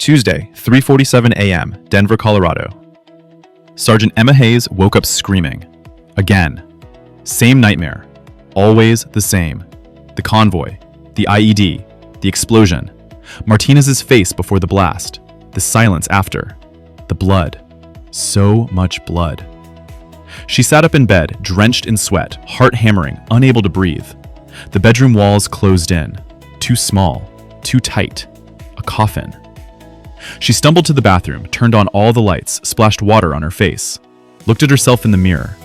Tuesday, 3:47 a.m., Denver, Colorado. Sergeant Emma Hayes woke up screaming. Again. Same nightmare. Always the same. The convoy, the IED, the explosion, Martinez's face before the blast, the silence after, the blood. So much blood. She sat up in bed, drenched in sweat, heart hammering, unable to breathe. The bedroom walls closed in. Too small, too tight. A coffin. She stumbled to the bathroom, turned on all the lights, splashed water on her face, looked at herself in the mirror.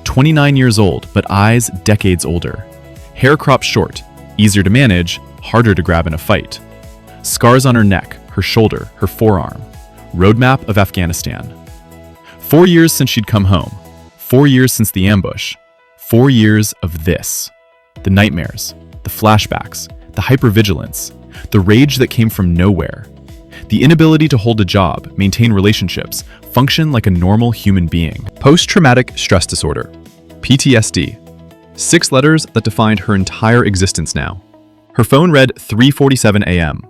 29 years old, but eyes decades older. Hair cropped short, easier to manage, harder to grab in a fight. Scars on her neck, her shoulder, her forearm. Roadmap of Afghanistan. 4 years since she'd come home. 4 years since the ambush. 4 years of this. The nightmares, the flashbacks, the hypervigilance, the rage that came from nowhere. The inability to hold a job, maintain relationships, function like a normal human being. Post-traumatic stress disorder, PTSD. 6 letters that defined her entire existence now. Her phone read 3:47 a.m.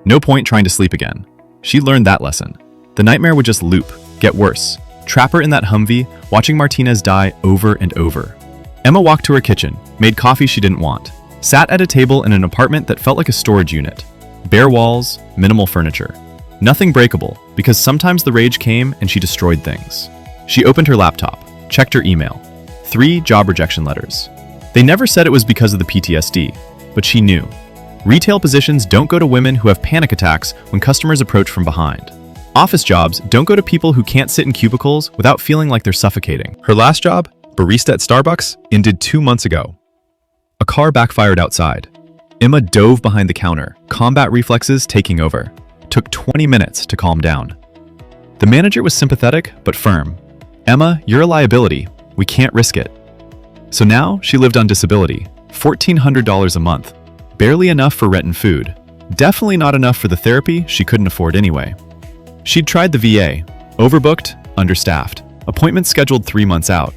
No point trying to sleep again. She learned that lesson. The nightmare would just loop, get worse, trap her in that Humvee, watching Martinez die over and over. Emma walked to her kitchen, made coffee she didn't want, sat at a table in an apartment that felt like a storage unit. Bare walls, minimal furniture. Nothing breakable, because sometimes the rage came and she destroyed things. She opened her laptop, checked her email. 3 job rejection letters. They never said it was because of the PTSD, but she knew. Retail positions don't go to women who have panic attacks when customers approach from behind. Office jobs don't go to people who can't sit in cubicles without feeling like they're suffocating. Her last job, barista at Starbucks, ended 2 months ago. A car backfired outside. Emma dove behind the counter, combat reflexes taking over. Took 20 minutes to calm down. The manager was sympathetic but firm. Emma, you're a liability. We can't risk it. So now she lived on disability, $1,400 a month. Barely enough for rent and food. Definitely not enough for the therapy she couldn't afford anyway. She'd tried the VA, overbooked, understaffed, appointments scheduled 3 months out.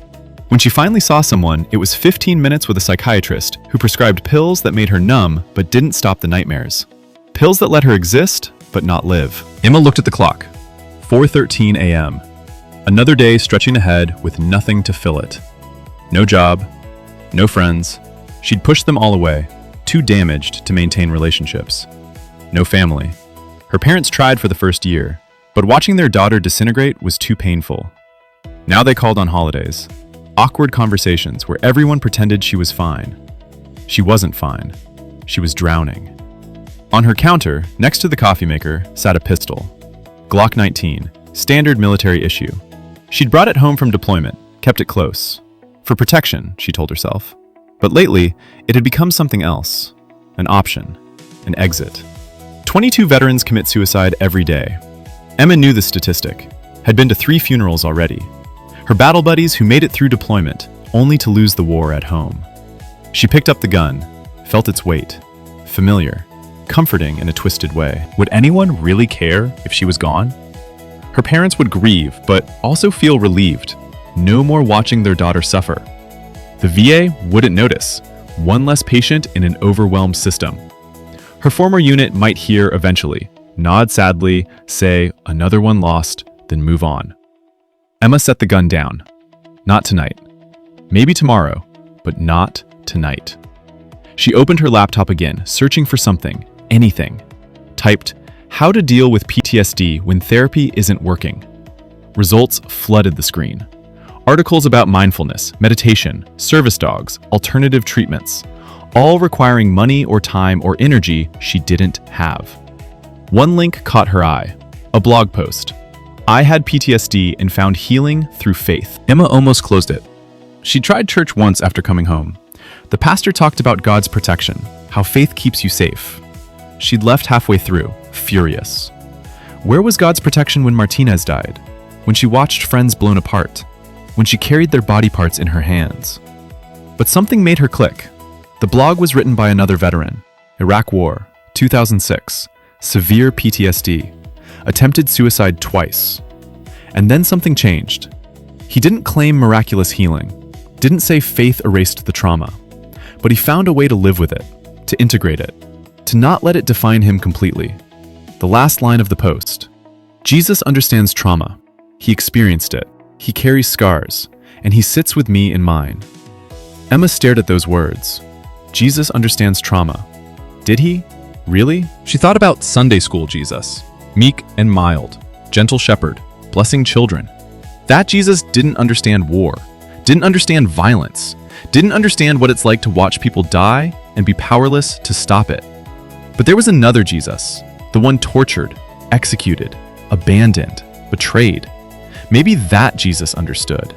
When she finally saw someone, it was 15 minutes with a psychiatrist who prescribed pills that made her numb but didn't stop the nightmares. Pills that let her exist but not live. Emma looked at the clock. 4:13 a.m. Another day stretching ahead with nothing to fill it. No job, no friends. She'd pushed them all away, too damaged to maintain relationships. No family. Her parents tried for the first year, but watching their daughter disintegrate was too painful. Now they called on holidays. Awkward conversations where everyone pretended she was fine. She wasn't fine. She was drowning. On her counter, next to the coffee maker, sat a pistol. Glock 19, standard military issue. She'd brought it home from deployment, kept it close. For protection, she told herself. But lately, it had become something else. An option. An exit. 22 veterans commit suicide every day. Emma knew the statistic. Had been to 3 funerals already. Her battle buddies who made it through deployment, only to lose the war at home. She picked up the gun, felt its weight. Familiar. Comforting in a twisted way. Would anyone really care if she was gone? Her parents would grieve, but also feel relieved. No more watching their daughter suffer. The VA wouldn't notice. One less patient in an overwhelmed system. Her former unit might hear eventually, nod sadly, say, another one lost, then move on. Emma set the gun down. Not tonight. Maybe tomorrow, but not tonight. She opened her laptop again, searching for something, anything. Typed, how to deal with PTSD when therapy isn't working. Results flooded the screen. Articles about mindfulness, meditation, service dogs, alternative treatments, all requiring money or time or energy she didn't have. One link caught her eye, a blog post. I had PTSD and found healing through faith. Emma almost closed it. She tried church once after coming home. The pastor talked about God's protection, how faith keeps you safe. She'd left halfway through, furious. Where was God's protection when Martinez died? When she watched friends blown apart? When she carried their body parts in her hands? But something made her click. The blog was written by another veteran. Iraq War, 2006. Severe PTSD. Attempted suicide twice. And then something changed. He didn't claim miraculous healing, didn't say faith erased the trauma, but he found a way to live with it, to integrate it, to not let it define him completely. The last line of the post. Jesus understands trauma. He experienced it. He carries scars, and he sits with me in mine. Emma stared at those words. Jesus understands trauma. Did he? Really? She thought about Sunday school Jesus. Meek and mild, gentle shepherd, blessing children. That Jesus didn't understand war, didn't understand violence, didn't understand what it's like to watch people die and be powerless to stop it. But there was another Jesus, the one tortured, executed, abandoned, betrayed. Maybe that Jesus understood.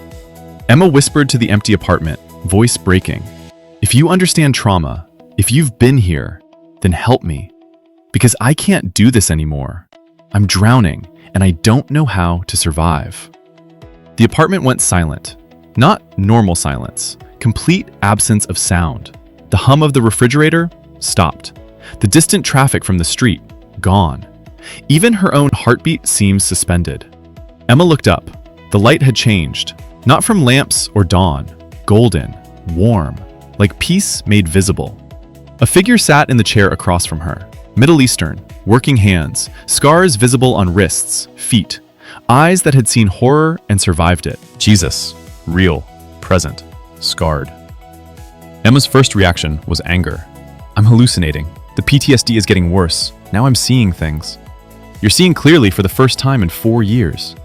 Emma whispered to the empty apartment, voice breaking. If you understand trauma, if you've been here, then help me. Because I can't do this anymore. I'm drowning, and I don't know how to survive. The apartment went silent. Not normal silence, complete absence of sound. The hum of the refrigerator stopped. The distant traffic from the street, gone. Even her own heartbeat seemed suspended. Emma looked up. The light had changed, not from lamps or dawn, golden, warm, like peace made visible. A figure sat in the chair across from her, Middle Eastern, working hands, scars visible on wrists, feet, eyes that had seen horror and survived it. Jesus, real, present, scarred. Emma's first reaction was anger. I'm hallucinating. The PTSD is getting worse. Now I'm seeing things. You're seeing clearly for the first time in 4 years.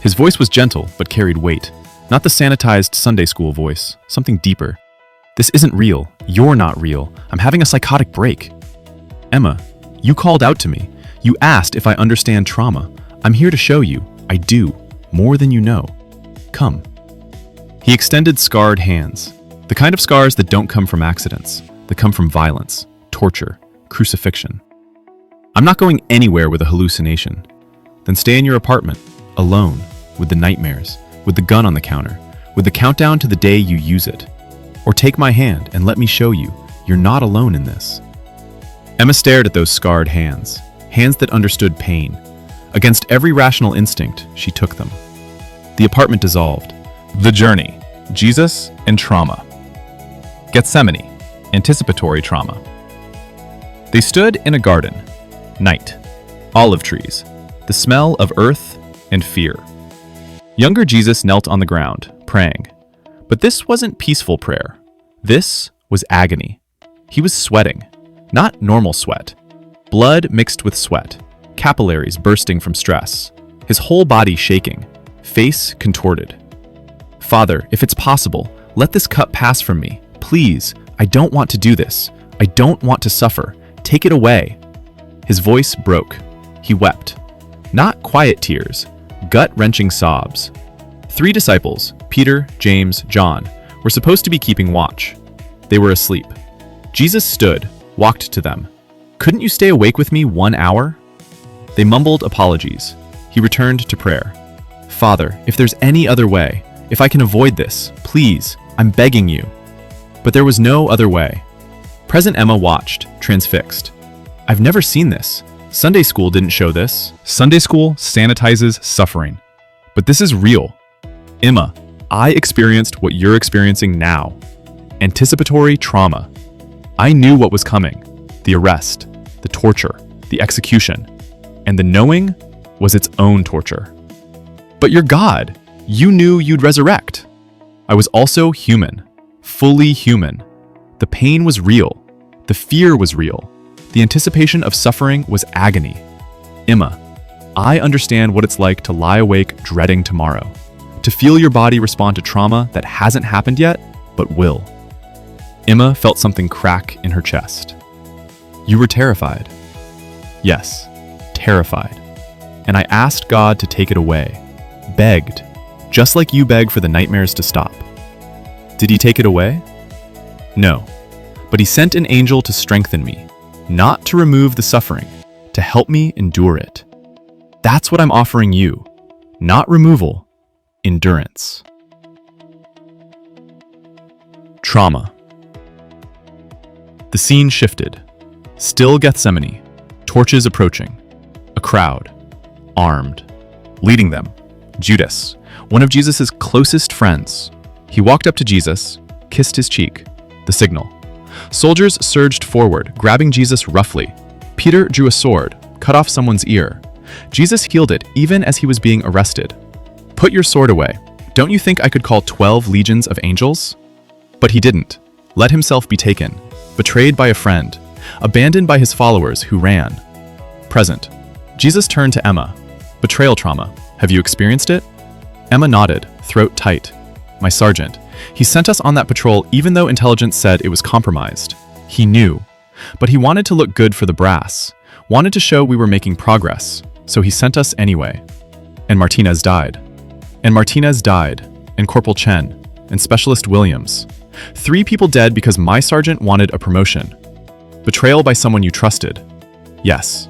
His voice was gentle, but carried weight. Not the sanitized Sunday school voice, something deeper. This isn't real. You're not real. I'm having a psychotic break. Emma, you called out to me. You asked if I understand trauma. I'm here to show you. I do. More than you know. Come. He extended scarred hands. The kind of scars that don't come from accidents, that come from violence, torture, crucifixion. I'm not going anywhere with a hallucination. Then stay in your apartment, alone, with the nightmares, with the gun on the counter, with the countdown to the day you use it. Or take my hand and let me show you, you're not alone in this. Emma stared at those scarred hands, hands that understood pain. Against every rational instinct, she took them. The apartment dissolved. The journey, Jesus and trauma. Gethsemane, anticipatory trauma. They stood in a garden. Night. Olive trees. The smell of earth and fear. Younger Jesus knelt on the ground, praying. But this wasn't peaceful prayer. This was agony. He was sweating. Not normal sweat. Blood mixed with sweat. Capillaries bursting from stress. His whole body shaking. Face contorted. Father, if it's possible, let this cup pass from me. Please, I don't want to do this. I don't want to suffer. Take it away. His voice broke. He wept. Not quiet tears, gut-wrenching sobs. 3 disciples, Peter, James, John, were supposed to be keeping watch. They were asleep. Jesus stood, walked to them. Couldn't you stay awake with me 1 hour? They mumbled apologies. He returned to prayer. Father, if there's any other way, if I can avoid this, please, I'm begging you. But there was no other way. Present Emma watched, transfixed. I've never seen this. Sunday school didn't show this. Sunday school sanitizes suffering. But this is real. Emma, I experienced what you're experiencing now. Anticipatory trauma. I knew what was coming. The arrest, the torture, the execution. And the knowing was its own torture. But you're God. You knew you'd resurrect. I was also human. Fully human. The pain was real. The fear was real. The anticipation of suffering was agony. Emma, I understand what it's like to lie awake dreading tomorrow. To feel your body respond to trauma that hasn't happened yet, but will. Emma felt something crack in her chest. You were terrified. Yes, terrified. And I asked God to take it away. Begged. Just like you beg for the nightmares to stop. Did he take it away? No. But he sent an angel to strengthen me. Not to remove the suffering, to help me endure it. That's what I'm offering you. Not removal, endurance. Trauma. The scene shifted. Still Gethsemane. Torches approaching. A crowd. Armed. Leading them. Judas, one of Jesus' closest friends. He walked up to Jesus, kissed his cheek. The signal. Soldiers surged forward, grabbing Jesus roughly. Peter drew a sword, cut off someone's ear. Jesus healed it even as he was being arrested. Put your sword away. Don't you think I could call 12 legions of angels? But he didn't. Let himself be taken, betrayed by a friend, abandoned by his followers who ran. Present. Jesus turned to Emma. Betrayal trauma. Have you experienced it? Emma nodded, throat tight. My sergeant. He sent us on that patrol even though intelligence said it was compromised. He knew. But he wanted to look good for the brass, wanted to show we were making progress, so he sent us anyway. And Martinez died. And Martinez died. And Corporal Chen. And Specialist Williams. 3 people dead because my sergeant wanted a promotion. Betrayal by someone you trusted. Yes.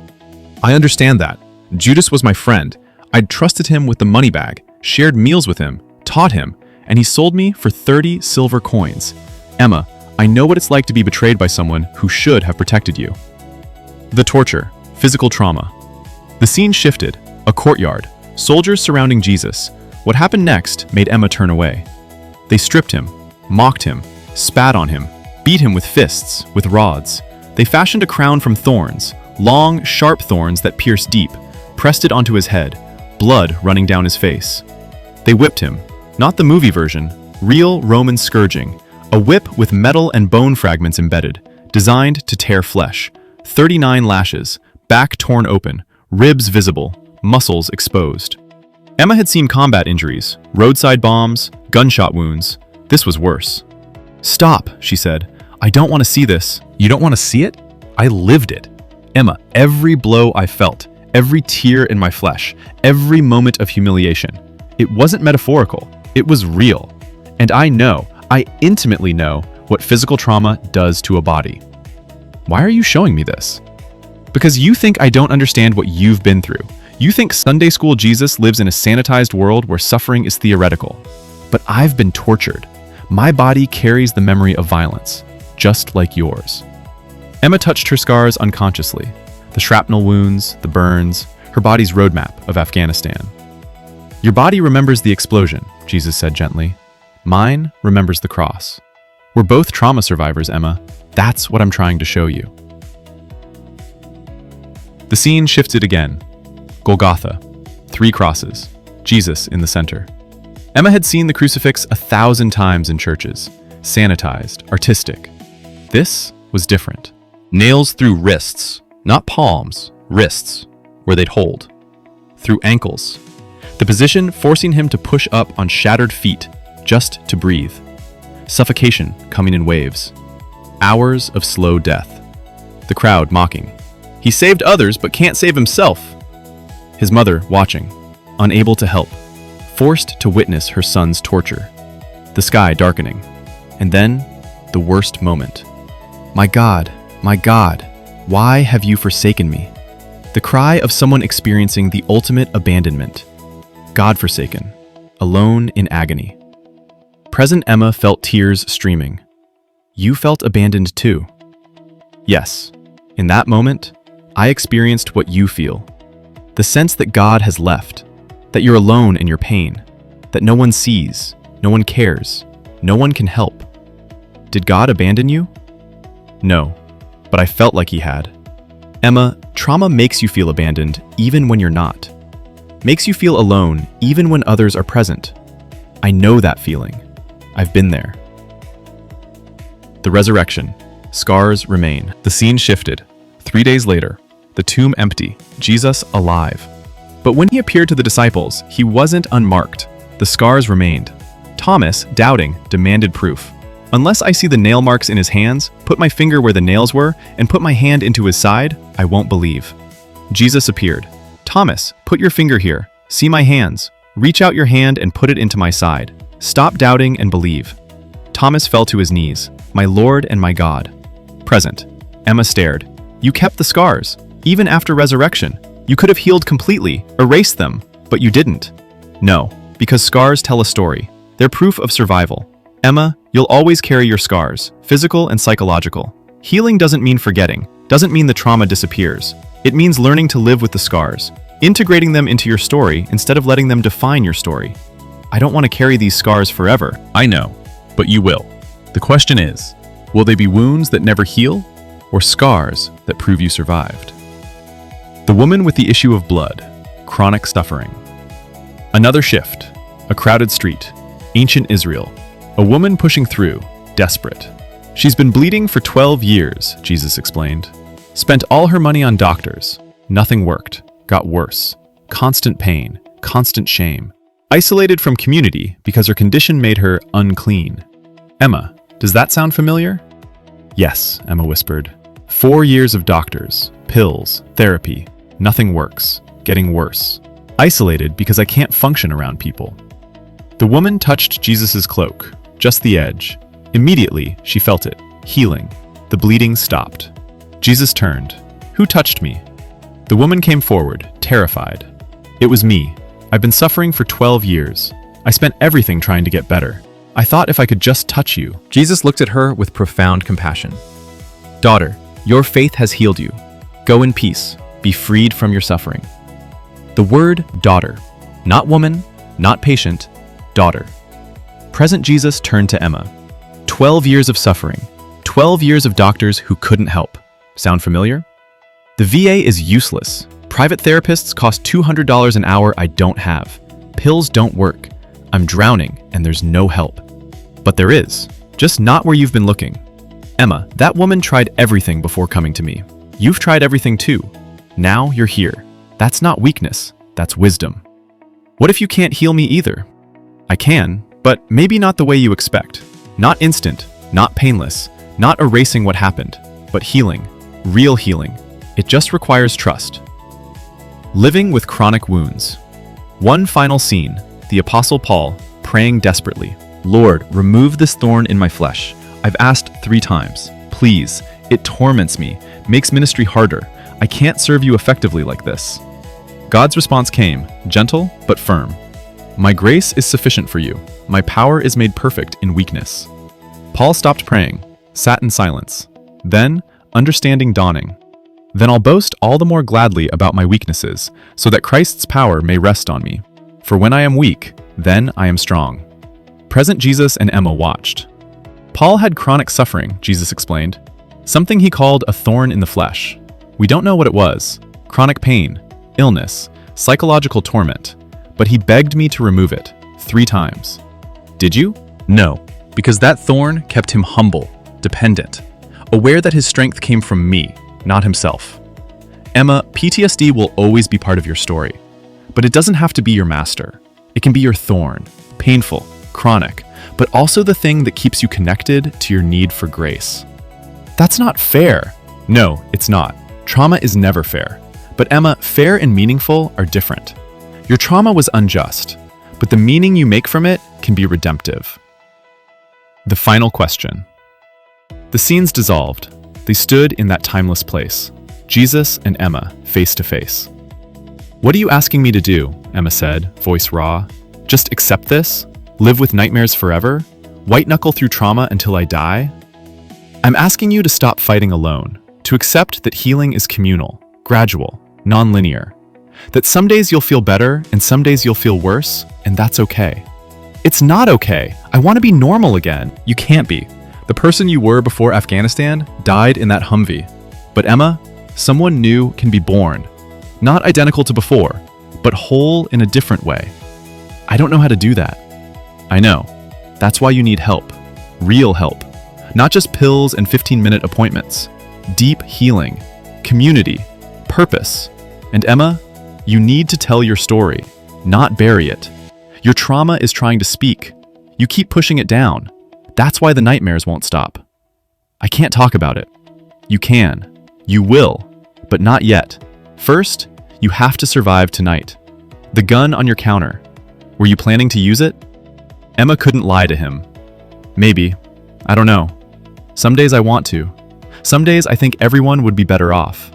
I understand that. Judas was my friend. I'd trusted him with the money bag, shared meals with him, taught him, and he sold me for 30 silver coins. Emma, I know what it's like to be betrayed by someone who should have protected you. The torture, physical trauma. The scene shifted, a courtyard, soldiers surrounding Jesus. What happened next made Emma turn away. They stripped him, mocked him, spat on him, beat him with fists, with rods. They fashioned a crown from thorns, long, sharp thorns that pierced deep, pressed it onto his head, blood running down his face. They whipped him, not the movie version, real Roman scourging, a whip with metal and bone fragments embedded, designed to tear flesh. 39 lashes, back torn open, ribs visible, muscles exposed. Emma had seen combat injuries, roadside bombs, gunshot wounds. This was worse. Stop, she said. I don't want to see this. You don't want to see it? I lived it. Emma, every blow I felt, every tear in my flesh, every moment of humiliation. It wasn't metaphorical. It was real. And I intimately know what physical trauma does to a body. Why are you showing me this? Because you think I don't understand what you've been through. You think Sunday school Jesus lives in a sanitized world where suffering is theoretical. But I've been tortured. My body carries the memory of violence, just like yours. Emma touched her scars unconsciously. The shrapnel wounds, the burns, her body's roadmap of Afghanistan. Your body remembers the explosion, Jesus said gently. Mine remembers the cross. We're both trauma survivors, Emma. That's what I'm trying to show you. The scene shifted again. Golgotha. 3 crosses. Jesus in the center. Emma had seen the crucifix 1,000 times in churches. Sanitized, artistic. This was different. Nails through wrists, not palms, wrists, where they'd hold. Through ankles. The position forcing him to push up on shattered feet, just to breathe. Suffocation coming in waves. Hours of slow death. The crowd mocking. He saved others but can't save himself. His mother watching, unable to help, forced to witness her son's torture. The sky darkening. And then, the worst moment. My God, why have you forsaken me? The cry of someone experiencing the ultimate abandonment. God-forsaken, alone in agony. Present Emma felt tears streaming. You felt abandoned too. Yes, in that moment, I experienced what you feel. The sense that God has left, that you're alone in your pain, that no one sees, no one cares, no one can help. Did God abandon you? No, but I felt like he had. Emma, trauma makes you feel abandoned even when you're not. Makes you feel alone even when others are present. I know that feeling. I've been there. The resurrection. Scars remain. The scene shifted. 3 days later, the tomb empty, Jesus alive. But when he appeared to the disciples, he wasn't unmarked. The scars remained. Thomas, doubting, demanded proof. Unless I see the nail marks in his hands, put my finger where the nails were, and put my hand into his side, I won't believe. Jesus appeared. Thomas, put your finger here. See my hands. Reach out your hand and put it into my side. Stop doubting and believe. Thomas fell to his knees. My Lord and my God. Present. Emma stared. You kept the scars. Even after resurrection. You could have healed completely, erased them, but you didn't. No, because scars tell a story. They're proof of survival. Emma, you'll always carry your scars, physical and psychological. Healing doesn't mean forgetting, doesn't mean the trauma disappears. It means learning to live with the scars, integrating them into your story instead of letting them define your story. I don't want to carry these scars forever. I know, but you will. The question is, will they be wounds that never heal, or scars that prove you survived? The woman with the issue of blood, chronic suffering. Another shift, a crowded street, ancient Israel, a woman pushing through, desperate. She's been bleeding for 12 years, Jesus explained. Spent all her money on doctors. Nothing worked, got worse. Constant pain, constant shame. Isolated from community because her condition made her unclean. Emma, does that sound familiar? Yes, Emma whispered. 4 years of doctors, pills, therapy. Nothing works, getting worse. Isolated because I can't function around people. The woman touched Jesus' cloak, just the edge. Immediately, she felt it, healing. The bleeding stopped. Jesus turned. Who touched me? The woman came forward, terrified. It was me. I've been suffering for 12 years. I spent everything trying to get better. I thought if I could just touch you. Jesus looked at her with profound compassion. Daughter, your faith has healed you. Go in peace. Be freed from your suffering. The word daughter, not woman, not patient, daughter. Present Jesus turned to Emma. 12 years of suffering. 12 years of doctors who couldn't help. Sound familiar? The VA is useless. Private therapists cost $200 an hour I don't have. Pills don't work. I'm drowning and there's no help. But there is, just not where you've been looking. Emma, that woman tried everything before coming to me. You've tried everything too. Now you're here. That's not weakness, that's wisdom. What if you can't heal me either? I can, but maybe not the way you expect. Not instant, not painless, not erasing what happened, but healing, real healing. It just requires trust. Living with chronic wounds. One final scene, the Apostle Paul praying desperately. Lord, remove this thorn in my flesh. I've asked 3 times. Please, it torments me, makes ministry harder. I can't serve you effectively like this. God's response came, gentle but firm. My grace is sufficient for you. My power is made perfect in weakness. Paul stopped praying, sat in silence. Then, understanding dawning. Then I'll boast all the more gladly about my weaknesses, so that Christ's power may rest on me. For when I am weak, then I am strong. Present Jesus and Emma watched. Paul had chronic suffering, Jesus explained. Something he called a thorn in the flesh. We don't know what it was. Chronic pain, illness, psychological torment. But he begged me to remove it 3 times. Did you? No, because that thorn kept him humble, dependent, aware that his strength came from me, not himself. Emma, PTSD will always be part of your story. But it doesn't have to be your master. It can be your thorn, painful, chronic, but also the thing that keeps you connected to your need for grace. That's not fair. No, it's not. Trauma is never fair. But Emma, fair and meaningful are different. Your trauma was unjust, but the meaning you make from it can be redemptive. The final question. The scenes dissolved. They stood in that timeless place, Jesus and Emma, face to face. What are you asking me to do? Emma said, voice raw. Just accept this? Live with nightmares forever? White-knuckle through trauma until I die? I'm asking you to stop fighting alone, to accept that healing is communal, gradual, non-linear. That some days you'll feel better and some days you'll feel worse, and that's okay. It's not okay. I want to be normal again. You can't be. The person you were before Afghanistan died in that Humvee. But Emma, someone new can be born. Not identical to before, but whole in a different way. I don't know how to do that. I know. That's why you need help. Real help. Not just pills and 15-minute appointments. Deep healing, community, purpose. And Emma, you need to tell your story, not bury it. Your trauma is trying to speak. You keep pushing it down. That's why the nightmares won't stop. I can't talk about it. You can. You will. But not yet. First, you have to survive tonight. The gun on your counter. Were you planning to use it? Emma couldn't lie to him. Maybe. I don't know. Some days I want to. Some days I think everyone would be better off.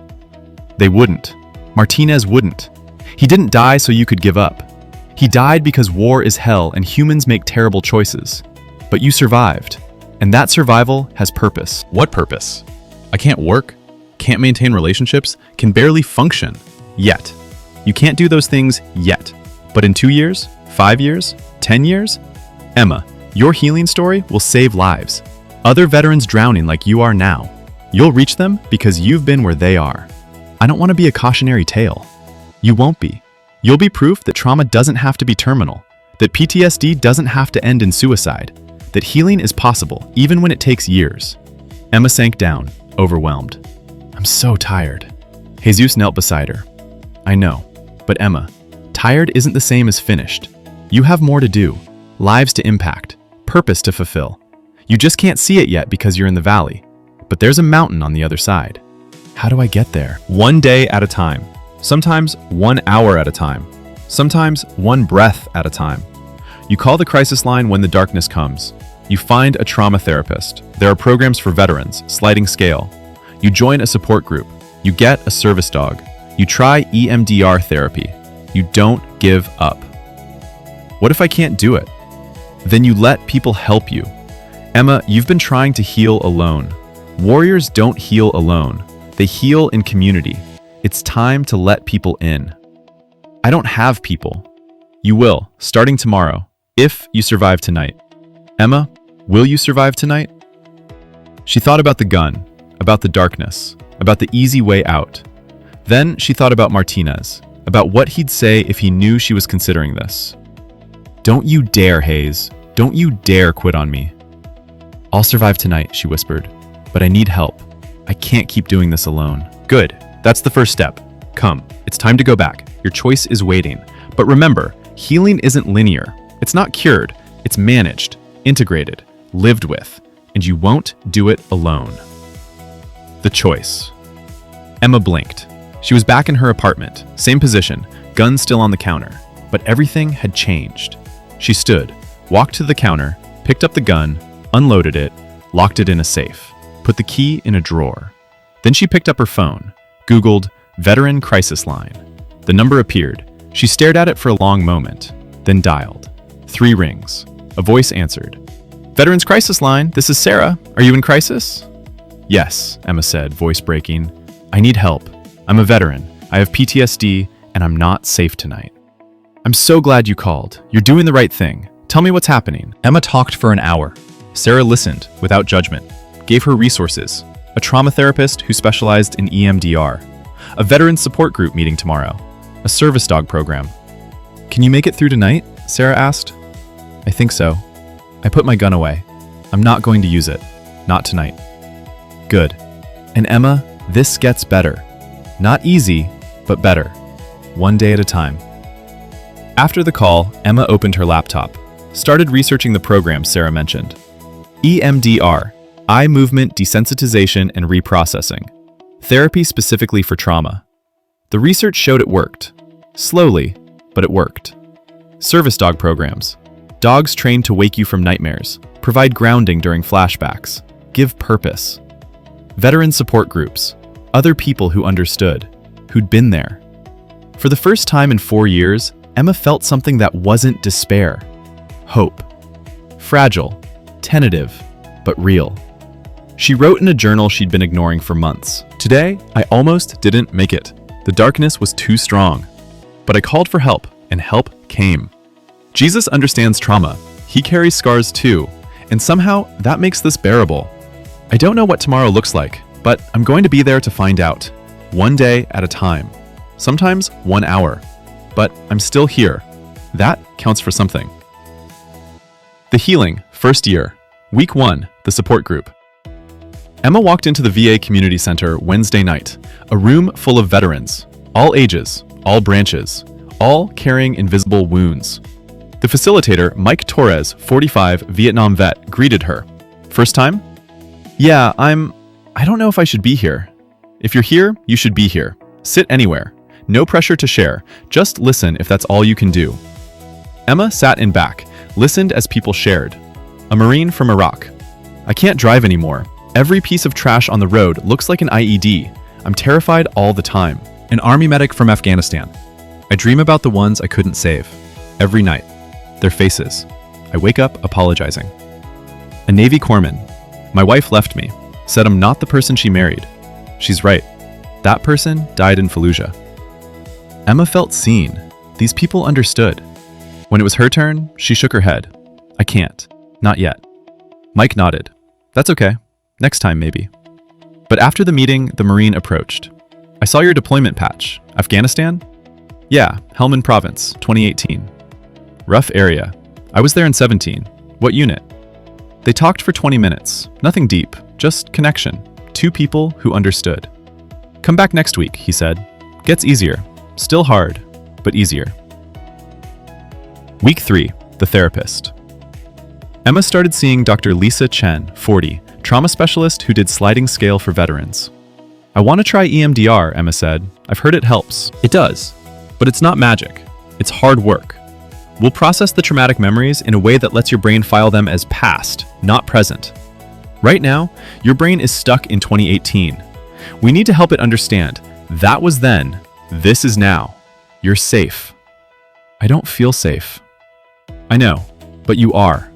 They wouldn't. Martinez wouldn't. He didn't die so you could give up. He died because war is hell and humans make terrible choices. But you survived. And that survival has purpose. What purpose? I can't work, can't maintain relationships, can barely function. Yet. You can't do those things yet. But in 2 years, 5 years, 10 years? Emma, your healing story will save lives. Other veterans drowning like you are now. You'll reach them because you've been where they are. I don't want to be a cautionary tale. You won't be. You'll be proof that trauma doesn't have to be terminal, that PTSD doesn't have to end in suicide, that healing is possible even when it takes years. Emma sank down, overwhelmed. I'm so tired. Jesus knelt beside her. I know, but Emma, tired isn't the same as finished. You have more to do, lives to impact, purpose to fulfill. You just can't see it yet because you're in the valley, but there's a mountain on the other side. How do I get there? One day at a time. Sometimes 1 hour at a time. Sometimes 1 breath at a time. You call the crisis line when the darkness comes. You find a trauma therapist. There are programs for veterans, sliding scale. You join a support group. You get a service dog. You try EMDR therapy. You don't give up. What if I can't do it? Then you let people help you. Emma, you've been trying to heal alone. Warriors don't heal alone. They heal in community. It's time to let people in. I don't have people. You will, starting tomorrow, if you survive tonight. Emma, will you survive tonight? She thought about the gun, about the darkness, about the easy way out. Then she thought about Martinez, about what he'd say if he knew she was considering this. Don't you dare, Hayes. Don't you dare quit on me. I'll survive tonight, she whispered, but I need help. I can't keep doing this alone. Good. That's the first step. Come, it's time to go back. Your choice is waiting. But remember, healing isn't linear. It's not cured. It's managed, integrated, lived with, and you won't do it alone. The choice. Emma blinked. She was back in her apartment, same position, gun still on the counter, but everything had changed. She stood, walked to the counter, picked up the gun, unloaded it, locked it in a safe, put the key in a drawer. Then she picked up her phone, Googled Veteran Crisis Line. The number appeared. She stared at it for a long moment, then dialed. 3 rings. A voice answered. Veterans Crisis Line, this is Sarah. Are you in crisis? Yes, Emma said, voice breaking. I need help. I'm a veteran. I have PTSD, and I'm not safe tonight. I'm so glad you called. You're doing the right thing. Tell me what's happening. Emma talked for an hour. Sarah listened, without judgment, gave her resources. A trauma therapist who specialized in EMDR, a veteran support group meeting tomorrow, a service dog program. Can you make it through tonight? Sarah asked. I think so. I put my gun away. I'm not going to use it. Not tonight. Good. And Emma, this gets better. Not easy, but better. One day at a time. After the call, Emma opened her laptop, started researching the program Sarah mentioned. EMDR, Eye Movement Desensitization and Reprocessing. Therapy specifically for trauma. The research showed it worked. Slowly, but it worked. Service dog programs. Dogs trained to wake you from nightmares, provide grounding during flashbacks, give purpose. Veteran support groups. Other people who understood, who'd been there. For the first time in 4 years, Emma felt something that wasn't despair. Hope. Fragile, tentative, but real. She wrote in a journal she'd been ignoring for months. Today, I almost didn't make it. The darkness was too strong. But I called for help, and help came. Jesus understands trauma. He carries scars too, and somehow that makes this bearable. I don't know what tomorrow looks like, but I'm going to be there to find out. One day at a time. Sometimes 1 hour. But I'm still here. That counts for something. The Healing, first year. Week 1, the support group. Emma walked into the VA Community Center Wednesday night, a room full of veterans, all ages, all branches, all carrying invisible wounds. The facilitator, Mike Torres, 45, Vietnam vet, greeted her. First time? Yeah, I don't know if I should be here. If you're here, you should be here. Sit anywhere. No pressure to share. Just listen if that's all you can do. Emma sat in back, listened as people shared. A Marine from Iraq. I can't drive anymore. Every piece of trash on the road looks like an IED. I'm terrified all the time. An Army medic from Afghanistan. I dream about the ones I couldn't save. Every night. Their faces. I wake up apologizing. A Navy corpsman. My wife left me. Said I'm not the person she married. She's right. That person died in Fallujah. Emma felt seen. These people understood. When it was her turn, she shook her head. I can't. Not yet. Mike nodded. That's okay. Next time, maybe. But after the meeting, the Marine approached. I saw your deployment patch. Afghanistan? Yeah, Helmand Province, 2018. Rough area. I was there in 17. What unit? They talked for 20 minutes. Nothing deep, just connection. Two people who understood. Come back next week, he said. Gets easier. Still hard, but easier. Week 3, the therapist. Emma started seeing Dr. Lisa Chen, 40, trauma specialist who did sliding scale for veterans. I want to try EMDR, Emma said. I've heard it helps. It does, but it's not magic. It's hard work. We'll process the traumatic memories in a way that lets your brain file them as past, not present. Right now, your brain is stuck in 2018. We need to help it understand. That was then. This is now. You're safe. I don't feel safe. I know, but you are.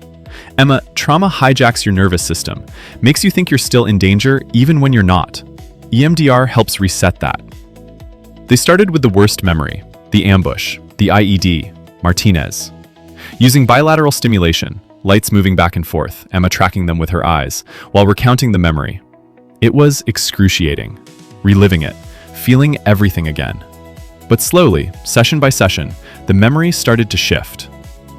Emma, trauma hijacks your nervous system, makes you think you're still in danger even when you're not. EMDR helps reset that. They started with the worst memory, the ambush, the IED, Martinez. Using bilateral stimulation, lights moving back and forth, Emma tracking them with her eyes, while recounting the memory. It was excruciating, reliving it, feeling everything again. But slowly, session by session, the memory started to shift.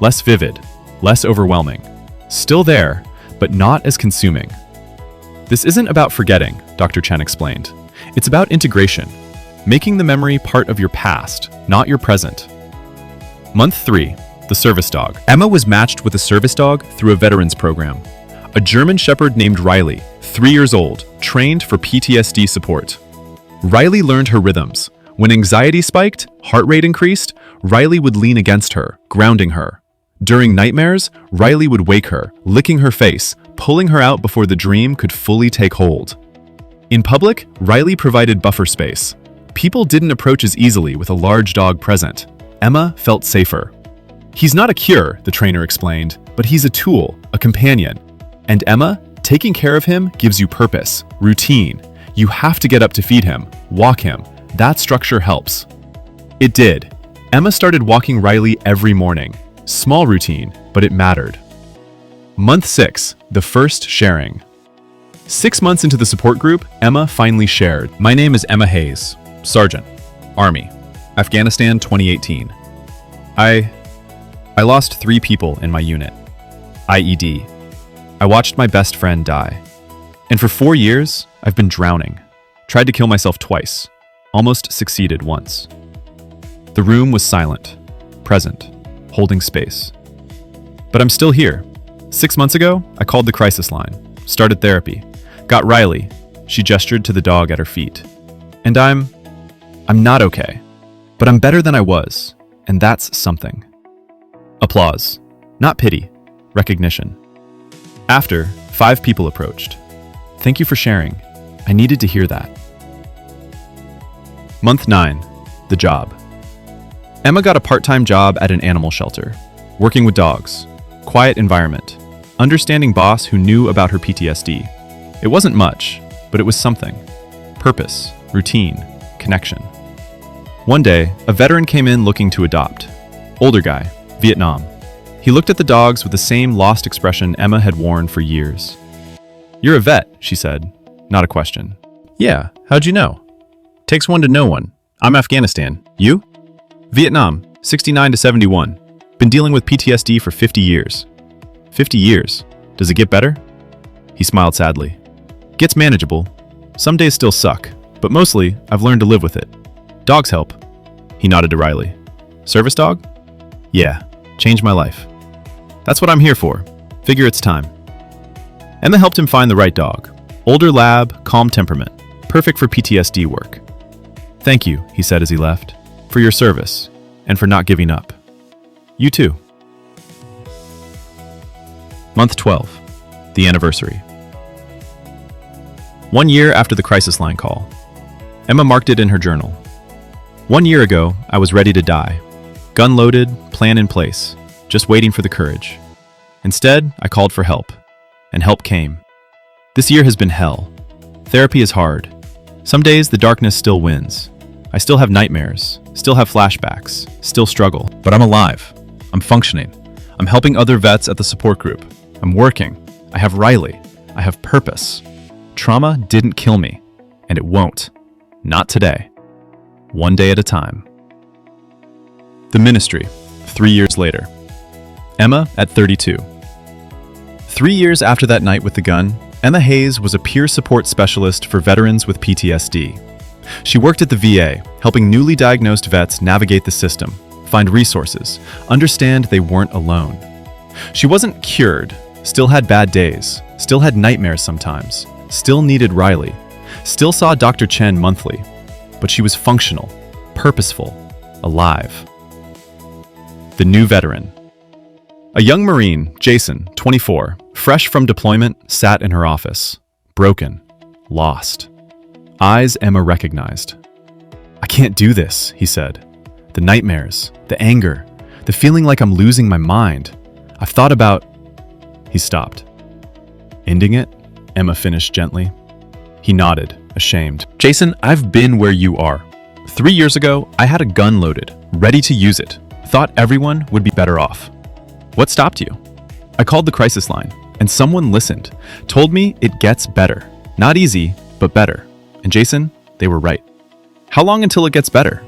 Less vivid, less overwhelming. Still there, but not as consuming. This isn't about forgetting, Dr. Chen explained. It's about integration, making the memory part of your past, not your present. Month 3, the service dog. Emma was matched with a service dog through a veterans program. A German shepherd named Riley, 3 years old, trained for PTSD support. Riley learned her rhythms. When anxiety spiked, heart rate increased, Riley would lean against her, grounding her. During nightmares, Riley would wake her, licking her face, pulling her out before the dream could fully take hold. In public, Riley provided buffer space. People didn't approach as easily with a large dog present. Emma felt safer. He's not a cure, the trainer explained, but he's a tool, a companion. And Emma, taking care of him gives you purpose, routine. You have to get up to feed him, walk him. That structure helps. It did. Emma started walking Riley every morning. Small routine, but it mattered. Month 6, the first sharing. 6 months into the support group, Emma finally shared. My name is Emma Hayes, Sergeant, Army, Afghanistan 2018. I lost 3 people in my unit. IED. I watched my best friend die. And for 4 years, I've been drowning. Tried to kill myself twice. Almost succeeded once. The room was silent, present, holding space. But I'm still here. 6 months ago, I called the crisis line, started therapy, got Riley. She gestured to the dog at her feet. And I'm not okay, but I'm better than I was, and that's something. Applause. Not pity, recognition. After, 5 people approached. Thank you for sharing. I needed to hear that. Month 9, the job. Emma got a part-time job at an animal shelter, working with dogs, quiet environment, understanding boss who knew about her PTSD. It wasn't much, but it was something. Purpose, routine, connection. One day, a veteran came in looking to adopt. Older guy, Vietnam. He looked at the dogs with the same lost expression Emma had worn for years. You're a vet, she said, not a question. Yeah, how'd you know? Takes one to know one. I'm Afghanistan. You? Vietnam, 69 to 71. Been dealing with PTSD for 50 years. 50 years. Does it get better? He smiled sadly. Gets manageable. Some days still suck, but mostly I've learned to live with it. Dogs help. He nodded to Riley. Service dog? Yeah, changed my life. That's what I'm here for. Figure it's time. Emma helped him find the right dog. Older lab, calm temperament. Perfect for PTSD work. Thank you, he said as he left, for your service and for not giving up. You too. Month 12, the anniversary. 1 year after the crisis line call. Emma marked it in her journal. 1 year ago, I was ready to die. Gun loaded, plan in place, just waiting for the courage. Instead, I called for help, and help came. This year has been hell. Therapy is hard. Some days the darkness still wins. I still have nightmares, still have flashbacks, still struggle. But I'm alive. I'm functioning. I'm helping other vets at the support group. I'm working. I have Riley. I have purpose. Trauma didn't kill me, and it won't. Not today. one day at a time. The ministry, 3 years later. Emma at 32. 3 years after that night with the gun, Emma Hayes was a peer support specialist for veterans with PTSD. She worked at the VA, helping newly diagnosed vets navigate the system, find resources, understand they weren't alone. She wasn't cured, still had bad days, still had nightmares sometimes, still needed Riley, still saw Dr. Chen monthly, but she was functional, purposeful, alive. The new veteran. A young Marine, Jason, 24, fresh from deployment, sat in her office, broken, lost. Eyes Emma recognized. "I can't do this," he said. "The nightmares, the anger, the feeling like I'm losing my mind. I've thought about..." He stopped. "Ending it?" Emma finished gently. He nodded, ashamed. "Jason, I've been where you are. 3 years ago, I had a gun loaded, ready to use it. Thought everyone would be better off. What stopped you?" "I called the crisis line, and someone listened, told me it gets better. Not easy, but better. And Jason, they were right." "How long until it gets better?"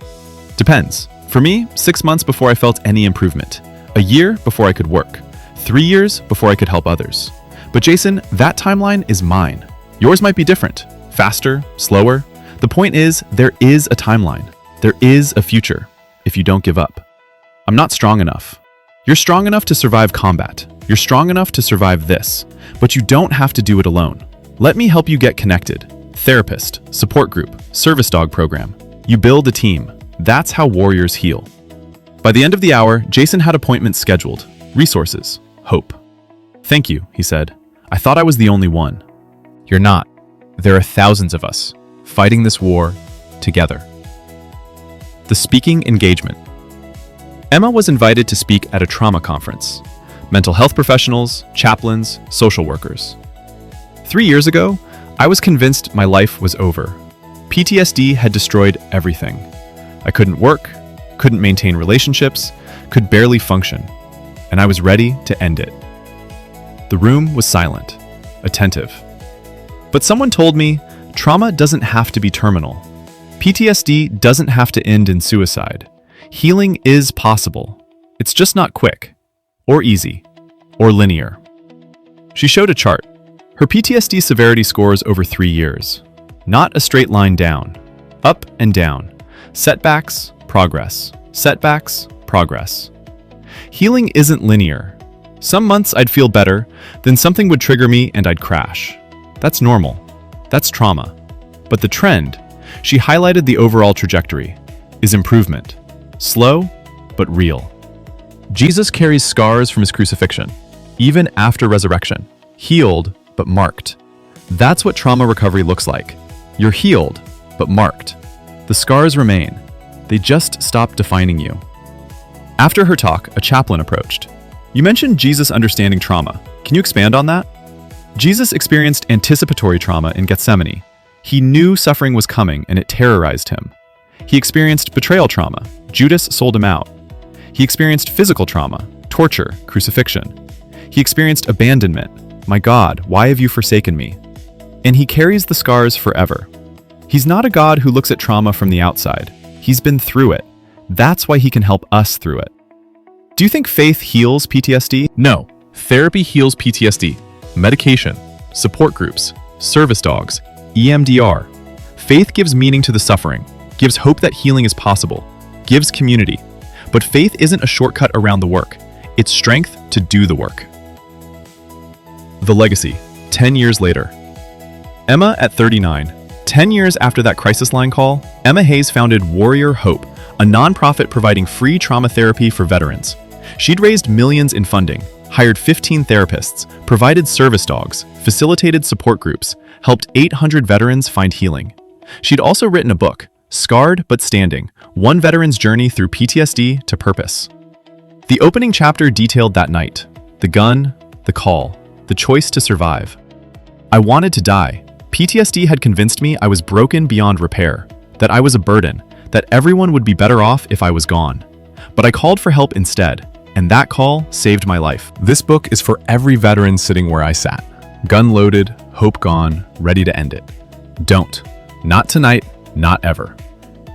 "Depends. For me, 6 months before I felt any improvement. A year before I could work. 3 years before I could help others. But Jason, that timeline is mine. Yours might be different. Faster, slower. The point is, there is a timeline. There is a future, if you don't give up. I'm not strong enough. You're strong enough to survive combat. You're strong enough to survive this. But you don't have to do it alone. Let me help you get connected. Therapist, support group, service dog program. You build a team. That's how warriors heal." By the end of the hour, Jason had appointments scheduled. Resources. Hope. "Thank you," he said. "I thought I was the only one." "You're not. There are thousands of us, fighting this war together." The speaking engagement. Emma was invited to speak at a trauma conference. Mental health professionals, chaplains, social workers. 3 years ago, I was convinced my life was over. PTSD had destroyed everything. I couldn't work, couldn't maintain relationships, could barely function, and I was ready to end it. The room was silent, attentive. But someone told me, trauma doesn't have to be terminal. PTSD doesn't have to end in suicide. Healing is possible. It's just not quick, or easy, or linear. She showed a chart. Her PTSD severity scores over 3 years. Not a straight line down. Up and down. Setbacks, progress. Setbacks, progress. Healing isn't linear. Some months I'd feel better, then something would trigger me and I'd crash. That's normal. That's trauma. But the trend, she highlighted the overall trajectory, is improvement. Slow, but real. Jesus carries scars from his crucifixion, even after resurrection. Healed, but marked. That's what trauma recovery looks like. You're healed, but marked. The scars remain. They just stop defining you. After her talk, a chaplain approached. "You mentioned Jesus understanding trauma. Can you expand on that?" Jesus experienced anticipatory trauma in Gethsemane. He knew suffering was coming and it terrorized him. He experienced betrayal trauma. Judas sold him out. He experienced physical trauma, torture, crucifixion. He experienced abandonment. "My God, why have you forsaken me?" And he carries the scars forever. He's not a God who looks at trauma from the outside. He's been through it. That's why he can help us through it. Do you think faith heals PTSD? No. Therapy heals PTSD. Medication, support groups, service dogs, EMDR. Faith gives meaning to the suffering, gives hope that healing is possible, gives community. But faith isn't a shortcut around the work. It's strength to do the work. The legacy, 10 years later. Emma at 39. 10 years after that crisis line call, Emma Hayes founded Warrior Hope, a nonprofit providing free trauma therapy for veterans. She'd raised millions in funding, hired 15 therapists, provided service dogs, facilitated support groups, helped 800 veterans find healing. She'd also written a book, Scarred But Standing, One Veteran's Journey Through PTSD to Purpose. The opening chapter detailed that night, the gun, the call, the choice to survive. I wanted to die. PTSD had convinced me I was broken beyond repair, that I was a burden, that everyone would be better off if I was gone. But I called for help instead, and that call saved my life. This book is for every veteran sitting where I sat. Gun loaded, hope gone, ready to end it. Don't. Not tonight, not ever.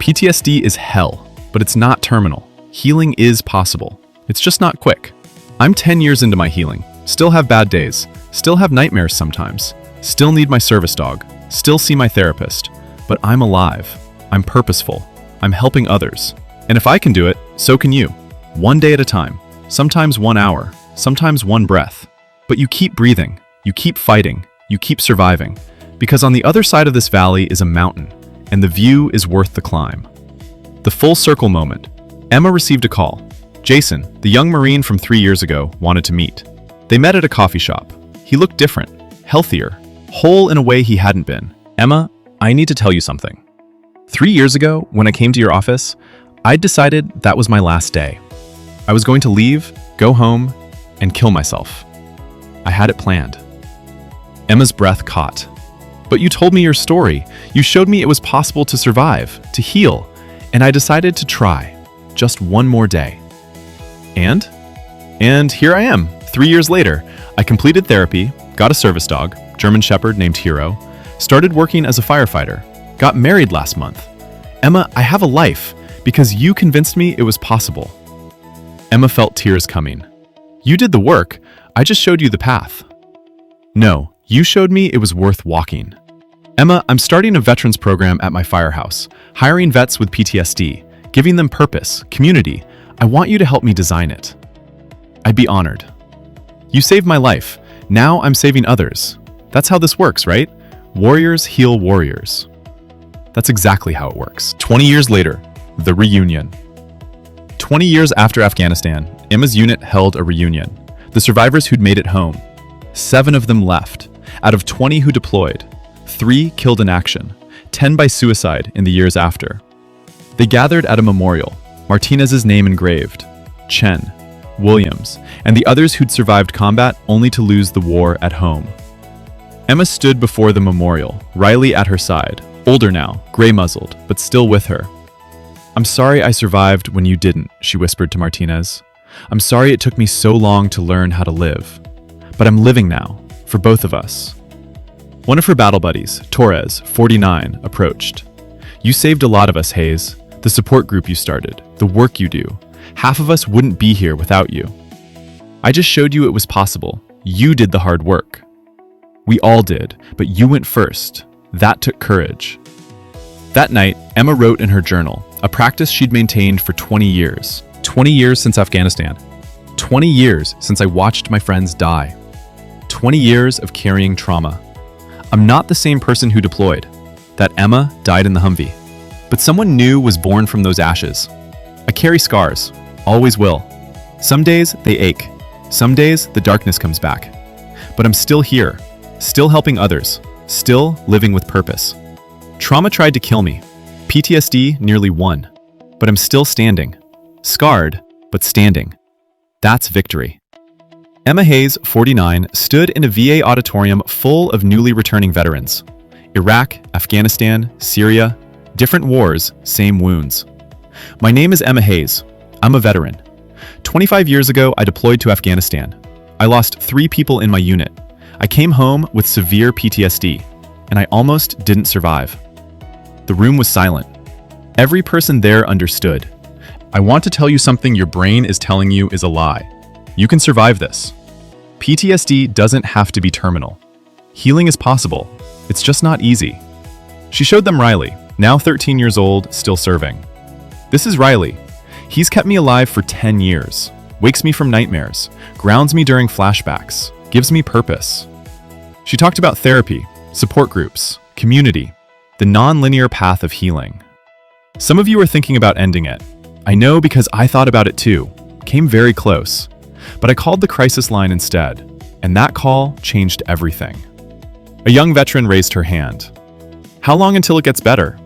PTSD is hell, but it's not terminal. Healing is possible. It's just not quick. I'm 10 years into my healing, still have bad days, still have nightmares sometimes, still need my service dog, still see my therapist, but I'm alive. I'm purposeful. I'm helping others. And if I can do it, so can you. One day at a time, sometimes 1 hour, sometimes one breath. But you keep breathing, you keep fighting, you keep surviving, because on the other side of this valley is a mountain, and the view is worth the climb. The full circle moment. Emma received a call. Jason, the young Marine from 3 years ago, wanted to meet. They met at a coffee shop. He looked different, healthier, whole in a way he hadn't been. Emma, I need to tell you something. 3 years ago, when I came to your office, I'd decided that was my last day. I was going to leave, go home, and kill myself. I had it planned. Emma's breath caught. But you told me your story. You showed me it was possible to survive, to heal, and I decided to try. Just one more day. And here I am, 3 years later. I completed therapy, got a service dog, German Shepherd named Hero, started working as a firefighter, got married last month. Emma, I have a life because you convinced me it was possible. Emma felt tears coming. You did the work, I just showed you the path. No, you showed me it was worth walking. Emma, I'm starting a veterans program at my firehouse, hiring vets with PTSD, giving them purpose, community. I want you to help me design it. I'd be honored. You saved my life. Now I'm saving others. That's how this works, right? Warriors heal warriors. That's exactly how it works. 20 years later, the reunion. 20 years after Afghanistan, Emma's unit held a reunion. The survivors who'd made it home. 7 of them left. Out of 20 who deployed, 3 killed in action, 10 by suicide in the years after. They gathered at a memorial, Martinez's name engraved, Chen, Williams, and the others who'd survived combat only to lose the war at home. Emma stood before the memorial, Riley at her side, older now, gray-muzzled, but still with her. I'm sorry I survived when you didn't, she whispered to Martinez. I'm sorry it took me so long to learn how to live. But I'm living now, for both of us. One of her battle buddies, Torres, 49, approached. You saved a lot of us, Hayes. The support group you started, the work you do. Half of us wouldn't be here without you. I just showed you it was possible. You did the hard work. We all did, but you went first. That took courage. That night, Emma wrote in her journal, a practice she'd maintained for 20 years. 20 years since Afghanistan. 20 years since I watched my friends die. 20 years of carrying trauma. I'm not the same person who deployed. That Emma died in the Humvee. But someone new was born from those ashes. I carry scars. Always will. Some days they ache. Some days the darkness comes back. But I'm still here. Still helping others. Still living with purpose. Trauma tried to kill me. PTSD nearly won. But I'm still standing. Scarred, but standing. That's victory. Emma Hayes, 49, stood in a VA auditorium full of newly returning veterans. Iraq, Afghanistan, Syria, different wars, same wounds. My name is Emma Hayes. I'm a veteran. 25 years ago, I deployed to Afghanistan. I lost 3 people in my unit. I came home with severe PTSD, and I almost didn't survive. The room was silent. Every person there understood. I want to tell you something your brain is telling you is a lie. You can survive this. PTSD doesn't have to be terminal. Healing is possible. It's just not easy. She showed them Riley, now 13 years old, still serving. This is Riley. He's kept me alive for 10 years, wakes me from nightmares, grounds me during flashbacks, gives me purpose. She talked about therapy, support groups, community, the non-linear path of healing. Some of you are thinking about ending it. I know because I thought about it too, came very close. But I called the crisis line instead, and that call changed everything. A young veteran raised her hand. How long until it gets better?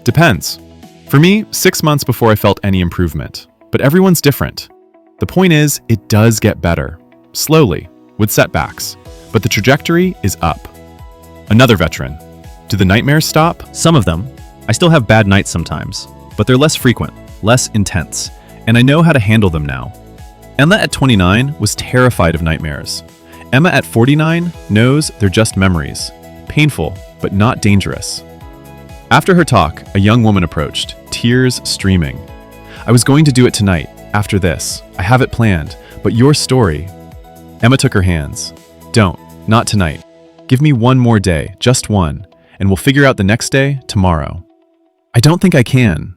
Depends. For me, 6 months before I felt any improvement. But everyone's different. The point is, it does get better. Slowly, with setbacks. But the trajectory is up. Another veteran. Do the nightmares stop? Some of them. I still have bad nights sometimes, but they're less frequent, less intense, and I know how to handle them now. Emma at 29 was terrified of nightmares. Emma at 49 knows they're just memories. Painful, but not dangerous. After her talk, a young woman approached, tears streaming. I was going to do it tonight, after this. I have it planned, but your story... Emma took her hands. Don't, not tonight. Give me one more day, just one, and we'll figure out the next day tomorrow. I don't think I can.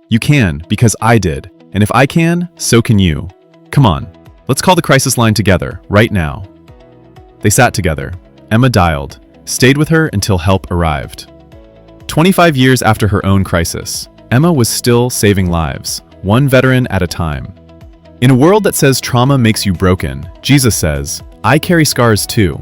You can, because I did, and if I can, so can you. Come on, let's call the crisis line together, right now. They sat together. Emma dialed, stayed with her until help arrived. 25 years after her own crisis, Emma was still saving lives, one veteran at a time. In a world that says trauma makes you broken, Jesus says, I carry scars too.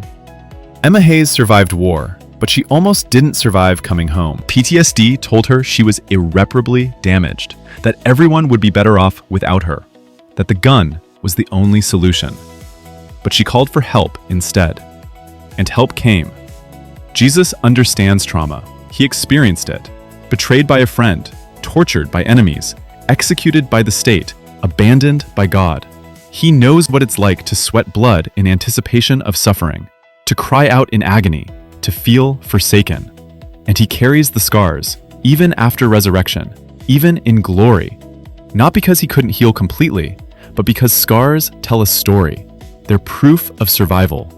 Emma Hayes survived war, but she almost didn't survive coming home. PTSD told her she was irreparably damaged, that everyone would be better off without her, that the gun was the only solution. But she called for help instead. And help came. Jesus understands trauma. He experienced it. Betrayed by a friend, tortured by enemies, executed by the state, abandoned by God. He knows what it's like to sweat blood in anticipation of suffering, to cry out in agony, to feel forsaken. And he carries the scars, even after resurrection, even in glory. Not because he couldn't heal completely, but because scars tell a story. They're proof of survival.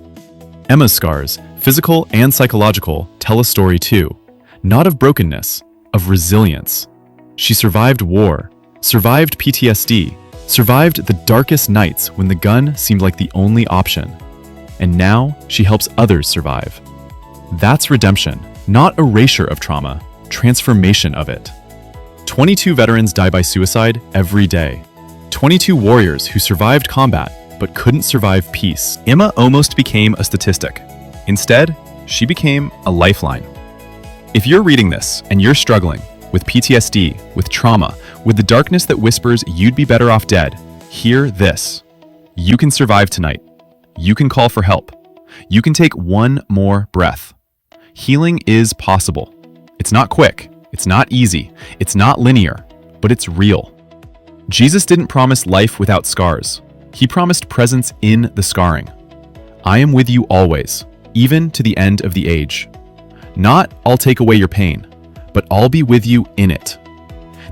Emma's scars, physical and psychological, tell a story too. Not of brokenness, of resilience. She survived war, survived PTSD, survived the darkest nights when the gun seemed like the only option. And now she helps others survive. That's redemption, not erasure of trauma, transformation of it. 22 veterans die by suicide every day. 22 warriors who survived combat but couldn't survive peace. Emma almost became a statistic. Instead, she became a lifeline. If you're reading this and you're struggling with PTSD, with trauma, with the darkness that whispers you'd be better off dead, hear this. You can survive tonight. You can call for help. You can take one more breath. Healing is possible. It's not quick. It's not easy. It's not linear, but it's real. Jesus didn't promise life without scars. He promised presence in the scarring. I am with you always, even to the end of the age. Not, I'll take away your pain, but I'll be with you in it.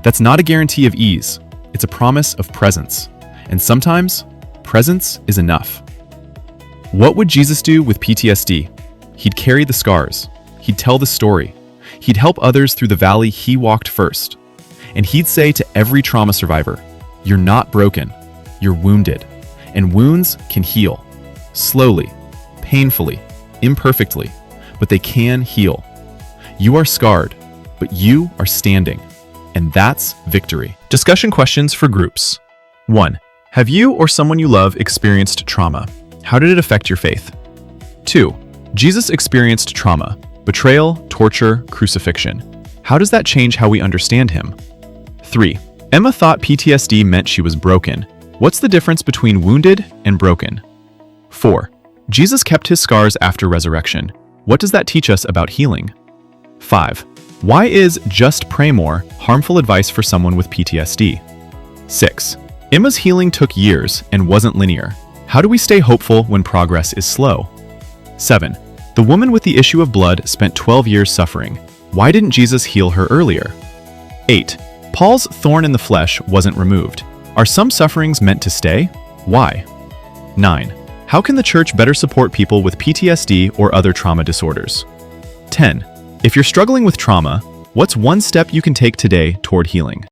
That's not a guarantee of ease. It's a promise of presence. And sometimes, presence is enough. What would Jesus do with PTSD? He'd carry the scars. He'd tell the story. He'd help others through the valley he walked first. And he'd say to every trauma survivor, you're not broken, you're wounded. And wounds can heal. Slowly, painfully, imperfectly, but they can heal. You are scarred, but you are standing. And that's victory. Discussion questions for groups. 1. Have you or someone you love experienced trauma? How did it affect your faith? 2. Jesus experienced trauma, betrayal, torture, crucifixion. How does that change how we understand him? 3. Emma thought PTSD meant she was broken. What's the difference between wounded and broken? 4. Jesus kept his scars after resurrection. What does that teach us about healing? 5. Why is just pray more harmful advice for someone with PTSD? 6. Emma's healing took years and wasn't linear. How do we stay hopeful when progress is slow? 7. The woman with the issue of blood spent 12 years suffering. Why didn't Jesus heal her earlier? 8. Paul's thorn in the flesh wasn't removed. Are some sufferings meant to stay? Why? 9. How can the church better support people with PTSD or other trauma disorders? 10. If you're struggling with trauma, what's one step you can take today toward healing?